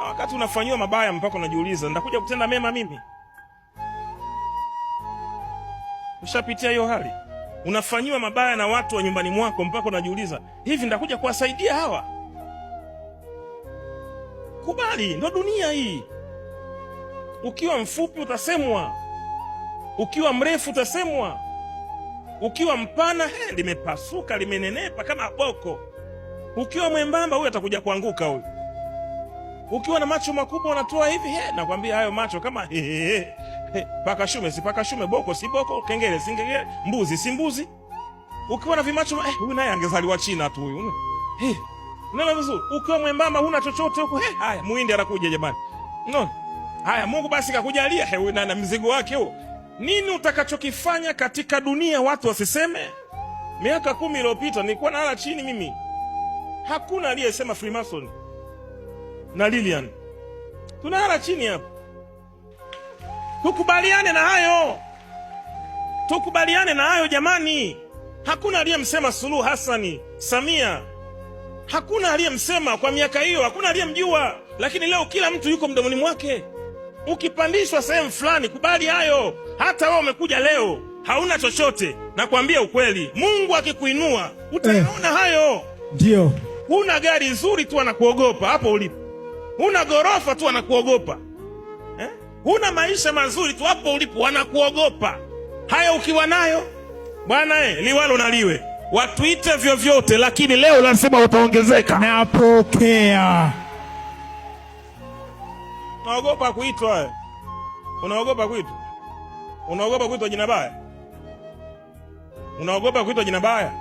Na wakati unafanyiwa mabaya mpaka unajiuliza nitakuja kutenda mema mimi? Ushapitia hiyo hali? Unafanyiwa mabaya na watu wa nyumbani mwako mpaka unajiuliza, hivi nitakuja kuwasaidia hawa? Kubali, ndo dunia hii. Ukiwa mfupi utasemwa, ukiwa mrefu utasemwa, ukiwa mpana limepasuka limenenepa kama boko, ukiwa mwembamba huyu atakuja kuanguka huyu, ukiwa na macho makubwa unatoa hivi nakwambia hayo macho kama paka shume si paka shume, boko si boko, kengele si kengele, mbuzi si mbuzi. Ukiwa na vimacho huyu naye angezaliwa China tu huyu. Unaona vizuri? Ukiwa mwembamba huna chochote huko, haya muhindi anakuja jamani. Unaona? Haya Mungu basi kakujalia huyu na mzigo wake huo. Nini utakachokifanya katika dunia watu wasiseme? Miaka 10 iliyopita nilikuwa nalala chini mimi. Hakuna aliyesema Freemason na Lilian. Tunalala chini hapa. Tukubaliane na hayo. Tukubaliane na hayo jamani. Hakuna aliyemsema Suluhu Hassani, Samia. Hakuna aliyemsema kwa miaka hiyo, hakuna aliyemjua. Lakini leo kila mtu yuko mdomoni mwake. Ukipandishwa sehemu fulani, kubali hayo. Hata wewe umekuja leo, hauna chochote. Nakwambia ukweli, Mungu akikuinua, utaona hayo. Ndio. Huna gari nzuri tu anakuogopa hapo ulipo. Huna gorofa tu anakuogopa. Huna maisha mazuri tu hapo ulipo anakuogopa. Haya ukiwa nayo, bwana liwalo na liwe. Watuite vyovyote, lakini leo lazima utaongezeka. Napokea. Unaogopa kuitwa? Unaogopa kuitwa? Unaogopa kuitwa jina baya? Unaogopa kuitwa jina baya?